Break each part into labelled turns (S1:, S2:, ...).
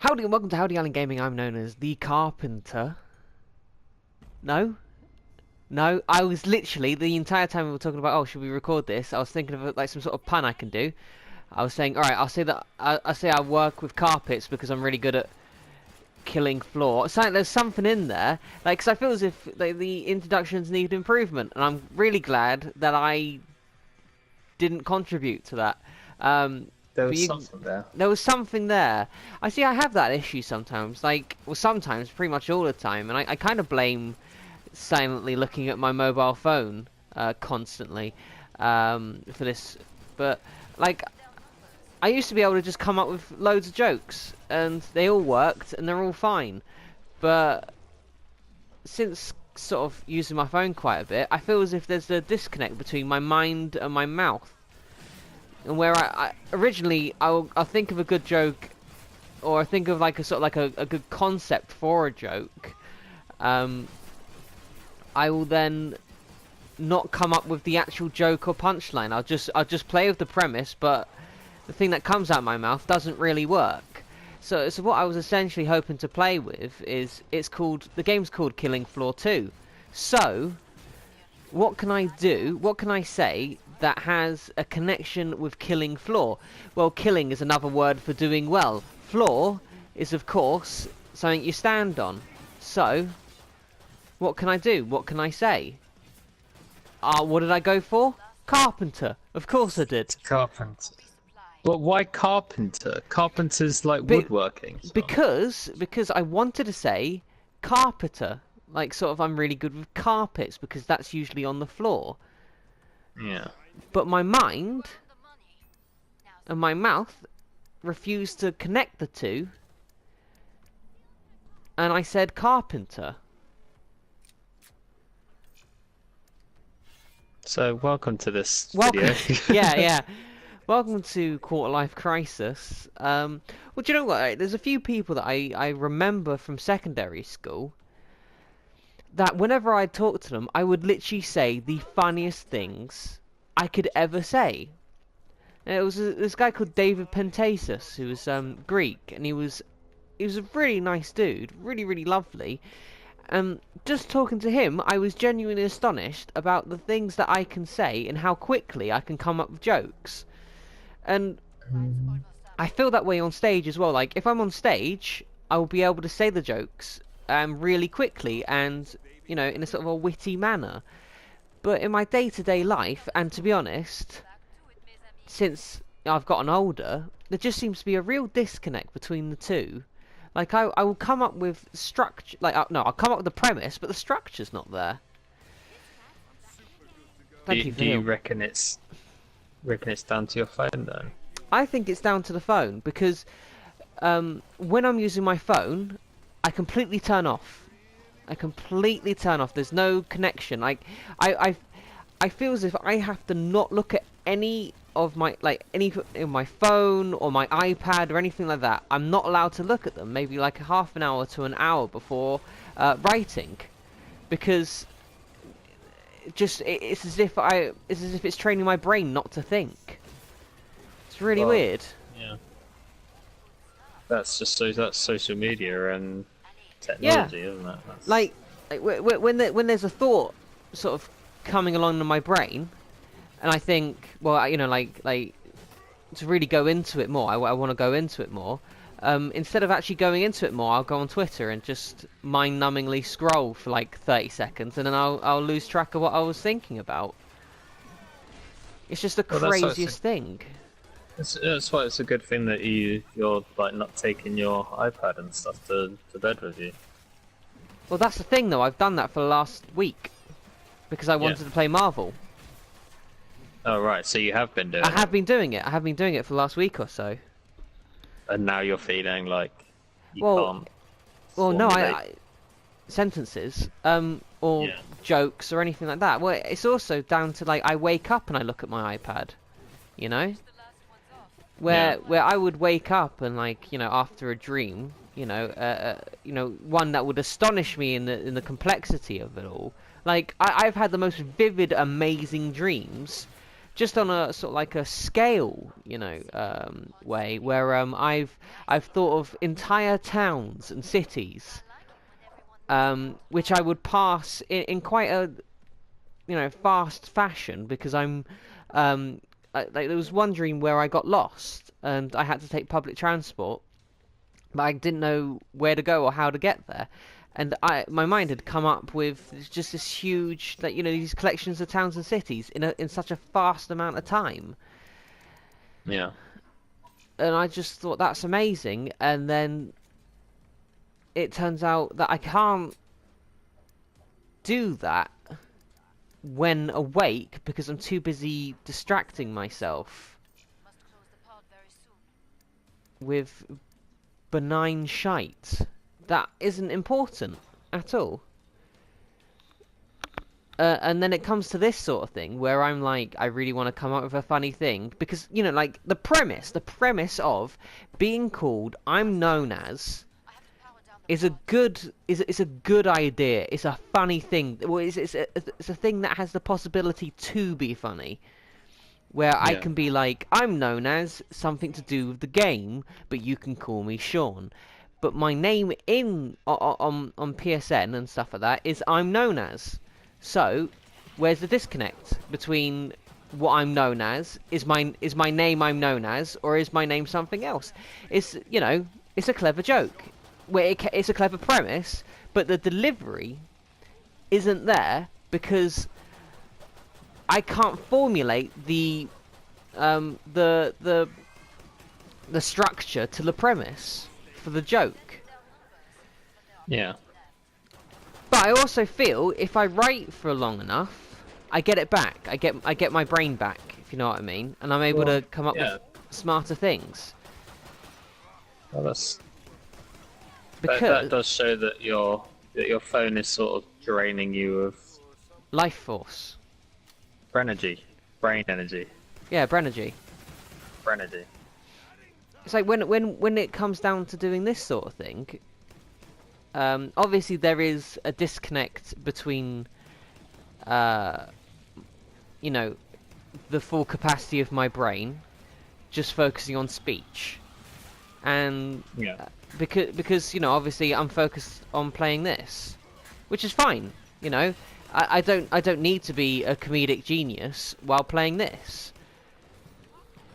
S1: Howdy and welcome to Howdy Allen Gaming. I'm known as the Carpenter. No? No, I was literally, the entire time we were talking about, oh, should we record this? I was thinking of like some sort of pun I can do. I was saying, alright, I'll say that, I say I work with carpets because I'm really good at killing floor. So there's something in there, like, because I feel as if the introductions need improvement, and I'm really glad that I didn't contribute to that.
S2: There
S1: But
S2: was something there.
S1: there was something there. I see I have that issue sometimes, like, well, sometimes, pretty much all the time, and I kind of blame silently looking at my mobile phone constantly for this. But, like, I used to be able to just come up with loads of jokes, and they all worked, and they're all fine. But since sort of using my phone quite a bit, I feel as if there's a disconnect between my mind and my mouth. And where I originally I'll think of a good joke, or I think of like a sort of like a good concept for a joke, I will then not come up with the actual joke or punchline. I'll just play with the premise, but the thing that comes out of my mouth doesn't really work. So what I was essentially hoping to play with is the game's called Killing Floor 2. So what can I do? What can I say that has a connection with Killing Floor? Well, killing is another word for doing well. Floor is, of course, something you stand on. So, what can I do? What can I say? What did I go for? Carpenter. Of course I did.
S2: Carpenter. But why carpenter? Carpenter's like woodworking. So.
S1: Because I wanted to say carpenter. Like, sort of, I'm really good with carpets because that's usually on the floor.
S2: Yeah.
S1: But my mind and my mouth refused to connect the two, and I said carpenter.
S2: So welcome to this video.
S1: yeah. Welcome to Quarter Life Crisis. Well, do you know what? Right? There's a few people that I remember from secondary school that whenever I talked to them, I would literally say the funniest things I could ever say. And it was this guy called David Pentasis, who was Greek, and he was a really nice dude, really lovely. Just talking to him, I was genuinely astonished about the things that I can say and how quickly I can come up with jokes. And I feel that way on stage as well. Like, if I'm on stage, I will be able to say the jokes really quickly and, you know, in a sort of a witty manner. But in my day-to-day life, and to be honest, since I've gotten older, there just seems to be a real disconnect between the two. Like, I will come up with structure, like, no, I'll come up with the premise, but the structure's not there.
S2: Do you reckon it's down to your phone then?
S1: I think it's down to the phone, because when I'm using my phone, I completely turn off. There's no connection. Like, I feel as if I have to not look at any of my, like, any in my phone or my iPad or anything like that. I'm not allowed to look at them. Maybe like a half an hour to an hour before writing, because it's as if it's training my brain not to think. It's really weird.
S2: Yeah. That's social media and technology, isn't it? That's...
S1: Like when there's a thought sort of coming along in my brain, and I think, well, you know, like to really go into it more, I want to go into it more. Instead of actually going into it more, I'll go on Twitter and just mind-numbingly scroll for like 30 seconds, and then I'll lose track of what I was thinking about. It's just the craziest thing.
S2: That's why it's a good thing that you're like not taking your iPad and stuff to bed with you.
S1: Well, that's the thing though. I've done that for the last week because I wanted to play Marvel.
S2: Oh right, so you have been doing it.
S1: I have been doing it. I have been doing it for the last week or so.
S2: And now you're feeling like you can't.
S1: Well, no, sentences, or jokes or anything like that. Well, it's also down to, like, I wake up and I look at my iPad, you know, where I would wake up and, like, you know, after a dream, you know, one that would astonish me in the complexity of it all. Like, I've had the most vivid, amazing dreams just on a sort of like a scale, way where I've thought of entire towns and cities, which I would pass in quite a fast fashion because I was wondering where I got lost and I had to take public transport, but I didn't know where to go or how to get there. And my mind had come up with just this huge, like these collections of towns and cities in such a fast amount of time,
S2: Yeah.
S1: and I just thought that's amazing. And then it turns out that I can't do that when awake because I'm too busy distracting myself with benign shite that isn't important at all. And then it comes to this sort of thing where I'm like, I really want to come up with a funny thing because like the premise of being called I'm known as is a good idea. It's a funny thing. Well, it's a thing that has the possibility to be funny. Where I
S2: Yeah.
S1: can be like, I'm known as something to do with the game, but you can call me Sean. But my name on PSN and stuff like that is I'm known as. So, where's the disconnect between what I'm known as? Is my name I'm known as, or is my name something else? It's a clever joke, where it's a clever premise, but the delivery isn't there because I can't formulate um the the the structure to the premise for the joke.
S2: Yeah.
S1: But I also feel if I write for long enough, I get it back. I get my brain back, if you know what I mean, and I'm able
S2: Well,
S1: to come up with
S2: yeah.
S1: smarter things.
S2: Well, that
S1: Because
S2: does show that your phone is sort of draining you of
S1: life force.
S2: brain energy,
S1: Yeah, Brenergy.
S2: Brenergy.
S1: It's like when it comes down to doing this sort of thing, obviously there is a disconnect between, uh, you know, the full capacity of my brain, just focusing on speech, and
S2: Yeah.
S1: because obviously I'm focused on playing this, which is fine. I don't need to be a comedic genius while playing this.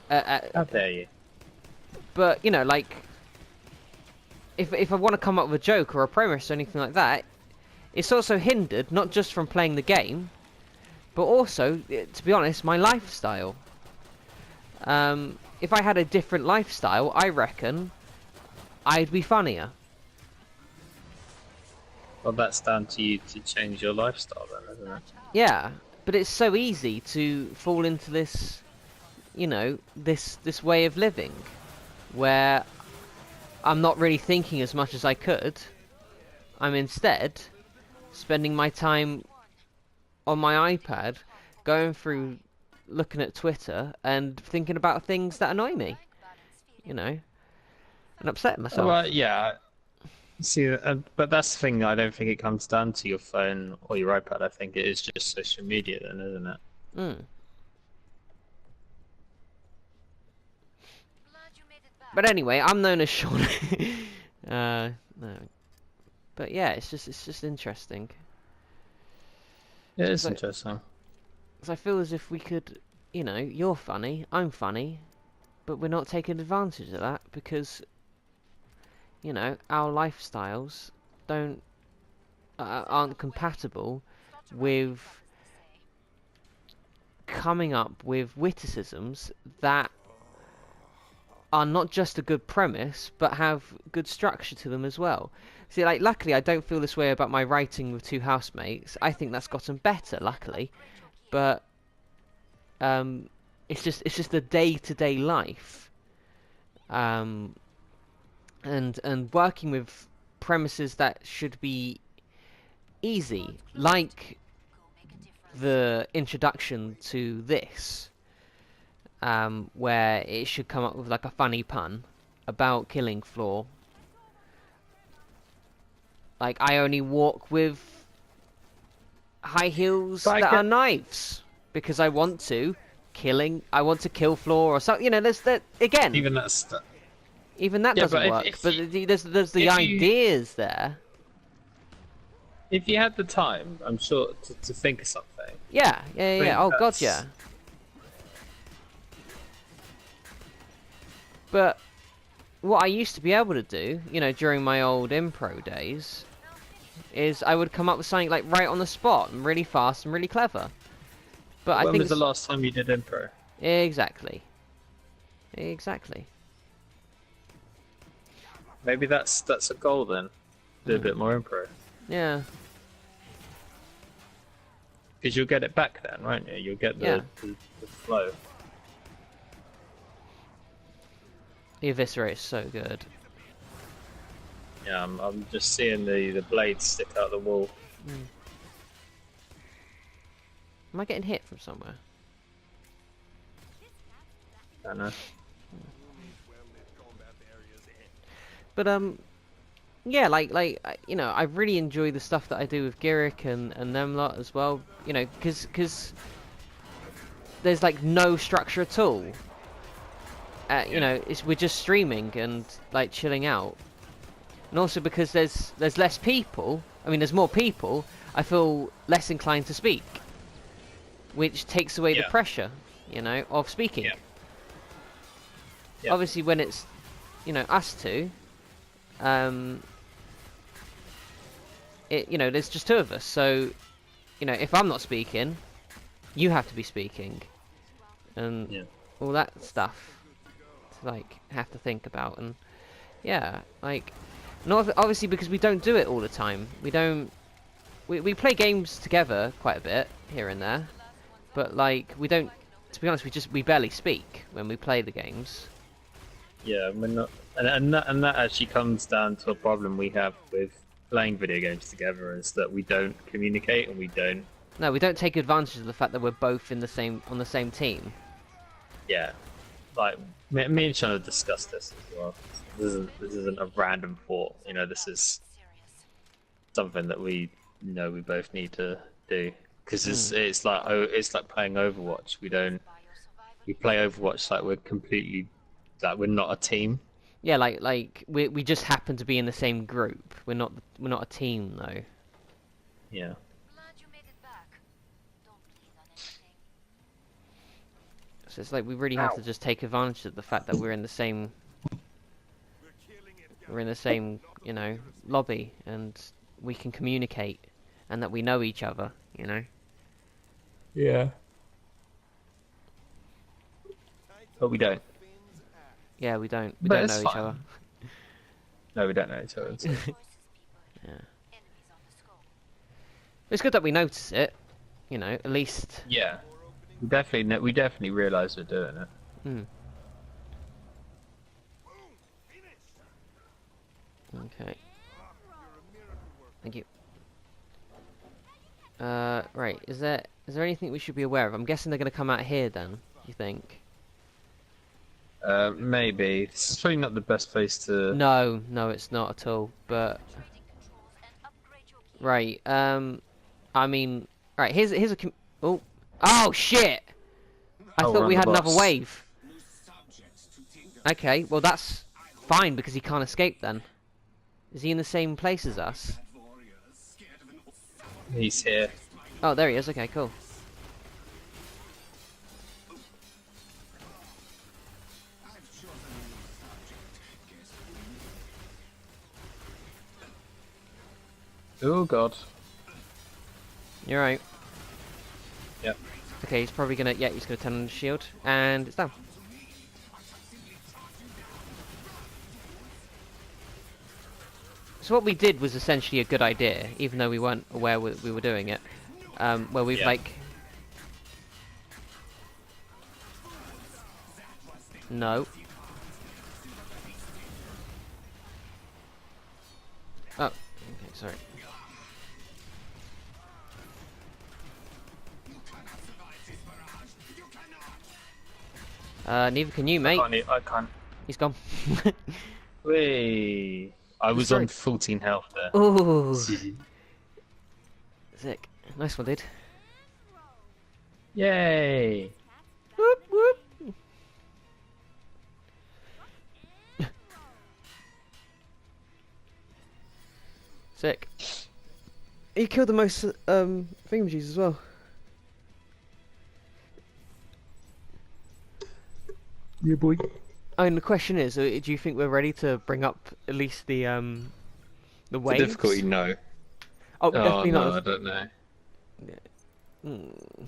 S2: How dare you?
S1: But like if I want to come up with a joke or a premise or anything like that, it's also hindered not just from playing the game, but also, to be honest, my lifestyle. If I had a different lifestyle, I reckon I'd be funnier.
S2: Well, that's down to you to change your lifestyle, then, isn't it?
S1: Yeah, but it's so easy to fall into this, this way of living, where I'm not really thinking as much as I could. I'm instead spending my time on my iPad, going through, looking at Twitter, and thinking about things that annoy me, and upsetting myself.
S2: Well, yeah. See, but that's the thing. I don't think it comes down to your phone or your iPad. I think it is just social media, then, isn't it?
S1: Mm. But anyway, I'm known as Sean. No. But yeah, it's just interesting.
S2: It is
S1: So,
S2: interesting.
S1: I feel as if we could, you're funny, I'm funny, but we're not taking advantage of that because, our lifestyles don't aren't compatible with coming up with witticisms that are not just a good premise, but have good structure to them as well. See, like, luckily, I don't feel this way about my writing with two housemates. I think that's gotten better, luckily. But it's just the day-to-day life, and working with premises that should be easy, like the introduction to this. Where it should come up with like a funny pun about killing floor. Like, I only walk with high heels
S2: But I
S1: that are
S2: get,
S1: knives because I want to killing. I want to kill Floor or something. You know, there's that again.
S2: Even that's
S1: Even that
S2: yeah,
S1: doesn't
S2: but if,
S1: work.
S2: if
S1: But
S2: you,
S1: there's the
S2: if you
S1: ideas there.
S2: if you had the time, I'm sure to think of something.
S1: Yeah, yeah,
S2: I
S1: yeah.
S2: think
S1: Oh god,
S2: that's
S1: yeah. But what I used to be able to do, you know, during my old impro days, is I would come up with something like right on the spot and really fast and really clever. But I
S2: when
S1: think
S2: was the
S1: it's
S2: last time you did improv?
S1: exactly, exactly.
S2: Maybe that's a goal then. Do a
S1: Hmm.
S2: bit more improv.
S1: Yeah,
S2: Because you'll get it back then, won't you? You'll get
S1: yeah.
S2: the flow.
S1: The Eviscerate is so good.
S2: Yeah, I'm just seeing the blades stick out the wall.
S1: Mm. Am I getting hit from somewhere?
S2: I know.
S1: But yeah, you know, I really enjoy the stuff that I do with Girick and them lot as well. You know, because there's like no structure at all. You know, we're just streaming and like chilling out, and also because there's less people. I mean, there's more people. I feel less inclined to speak, which takes away the
S2: Yeah.
S1: pressure, you know, of speaking.
S2: Yeah. Yeah.
S1: Obviously, when it's, you know, us two, you know, there's just two of us. So, you know, if I'm not speaking, you have to be speaking, and
S2: Yeah.
S1: all that stuff to like have to think about. And yeah, like, not obviously because we don't do it all the time. We play games together quite a bit here and there, but like we don't. To be honest, we barely speak when we play the games.
S2: Yeah, we're not, and that actually comes down to a problem we have with playing video games together is that we don't communicate and we don't.
S1: No, we don't take advantage of the fact that we're both on the same team.
S2: Yeah, like me and Sean have discussed this as well. This isn't a random thought. You know, this is something that we know we both need to do because it's like playing Overwatch. We play Overwatch like we're not a team.
S1: Yeah, like we just happen to be in the same group. We're not a team though.
S2: Yeah.
S1: So it's like we really have to just take advantage of the fact that we're in the same you know, lobby, and we can communicate, and that we know each other, you know.
S2: Yeah. But we don't.
S1: Yeah, we don't
S2: But
S1: know
S2: it's
S1: each
S2: fine.
S1: other.
S2: No, we don't know each other. So.
S1: Yeah. It's good that we notice it, you know, at least.
S2: Yeah. We definitely realise we're doing it.
S1: Hmm. Okay. Thank you. Right. Is there anything we should be aware of? I'm guessing they're going to come out here then. You think?
S2: Maybe. This is probably not the best place to.
S1: No, it's not at all. But right. I mean, right. Here's a. Oh shit! I
S2: Oh,
S1: thought
S2: we're
S1: we
S2: on
S1: had
S2: the
S1: another
S2: bus.
S1: wave. Okay, well that's fine because he can't escape then. Is he in the same place as us?
S2: He's here.
S1: Oh, there he is. Okay, cool.
S2: Oh god.
S1: You're right.
S2: Yep.
S1: Okay, he's probably gonna. Yeah, he's gonna turn on the shield, and it's down. So what we did was essentially a good idea, even though we weren't aware we were doing it. Where we've
S2: Yeah.
S1: like. No. Oh, okay, sorry. Neither can you, mate.
S2: I can't.
S1: He's gone.
S2: Whee! I was
S1: Sorry.
S2: on 14 health there.
S1: Ooh. Sick. Nice one, dude.
S2: Yay!
S1: Whoop. Sick. He killed the most thingamajiggies as well.
S3: Yeah, boy.
S1: And the question is, do you think we're ready to bring up at least the
S2: The
S1: waves?
S2: difficulty, no.
S1: Oh,
S2: Oh
S1: definitely
S2: no, I
S1: not.
S2: don't know.
S1: Hmm.